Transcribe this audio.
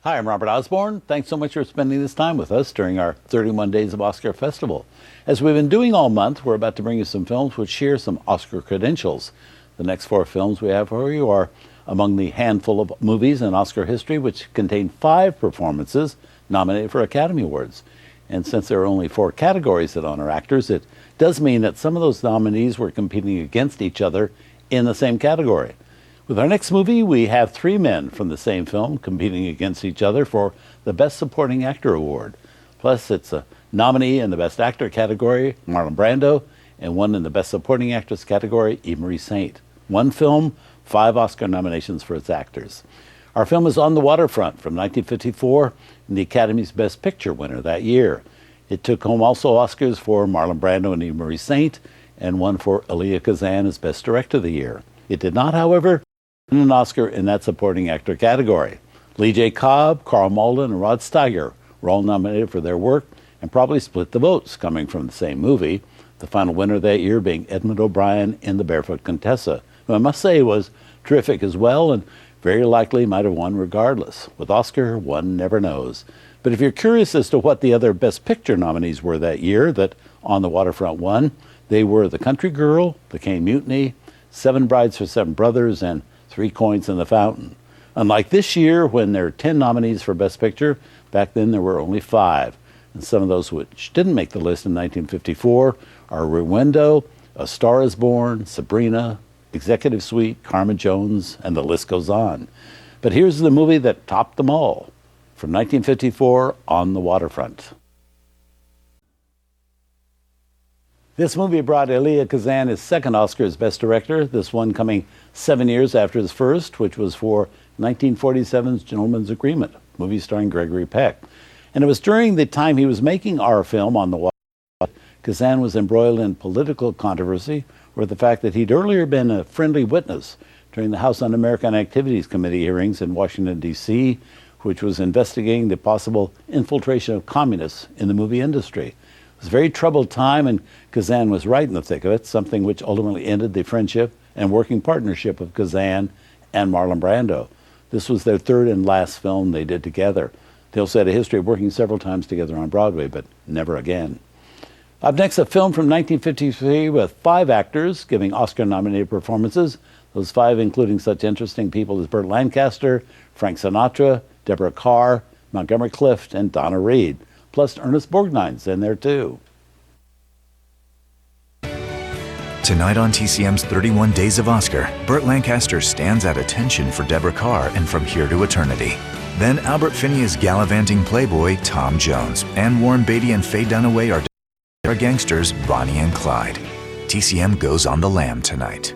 Hi, I'm Robert Osborne. Thanks so much for spending this time with us during our 31 Days of Oscar Festival. As we've been doing all month, we're about to bring you some films which share some Oscar credentials. The next 4 films we have for you are among the handful of movies in Oscar history which contain 5 performances nominated for Academy Awards. And since there are only 4 categories that honor actors, it does mean that some of those nominees were competing against each other in the same category. With our next movie, we have 3 men from the same film competing against each other for the Best Supporting Actor Award. Plus, it's a nominee in the Best Actor category, Marlon Brando, and one in the Best Supporting Actress category, Eve Marie Saint. 1 film, 5 Oscar nominations for its actors. Our film is On the Waterfront from 1954, and the Academy's Best Picture winner that year. It took home also Oscars for Marlon Brando and Eve Marie Saint, and one for Elia Kazan as Best Director of the Year. It did not, however, win an Oscar in that supporting actor category. Lee J. Cobb, Karl Malden, and Rod Steiger were all nominated for their work and probably split the votes coming from the same movie, the final winner that year being Edmund O'Brien in The Barefoot Contessa, who I must say was terrific as well and very likely might have won regardless. With Oscar, one never knows. But if you're curious as to what the other Best Picture nominees were that year that On the Waterfront won, they were The Country Girl, The Caine Mutiny, 7 Brides for Seven Brothers, and 3 Coins in the Fountain. Unlike this year, when there are 10 nominees for Best Picture, back then there were only 5. And some of those which didn't make the list in 1954 are Rowendo, A Star is Born, Sabrina, Executive Suite, Carmen Jones, and the list goes on. But here's the movie that topped them all. From 1954, On the Waterfront. This movie brought Elia Kazan his second Oscar as Best Director, this one coming 7 years after his first, which was for 1947's Gentleman's Agreement, movie starring Gregory Peck. And it was during the time he was making our film On the Waterfront, Kazan was embroiled in political controversy with the fact that he'd earlier been a friendly witness during the House Un-American Activities Committee hearings in Washington, D.C., which was investigating the possible infiltration of communists in the movie industry. It was a very troubled time, and Kazan was right in the thick of it, something which ultimately ended the friendship and working partnership of Kazan and Marlon Brando. This was their 3rd and last film they did together. They also had a history of working several times together on Broadway, but never again. Up next, a film from 1953 with 5 actors giving Oscar-nominated performances. Those 5 including such interesting people as Burt Lancaster, Frank Sinatra, Deborah Kerr, Montgomery Clift, and Donna Reed. Plus Ernest Borgnine's in there too. Tonight on TCM's 31 Days of Oscar, Burt Lancaster stands at attention for Deborah Kerr in From Here to Eternity. Then Albert Finney's gallivanting playboy, Tom Jones, and Warren Beatty and Faye Dunaway are gangsters, Bonnie and Clyde. TCM goes on the lam tonight.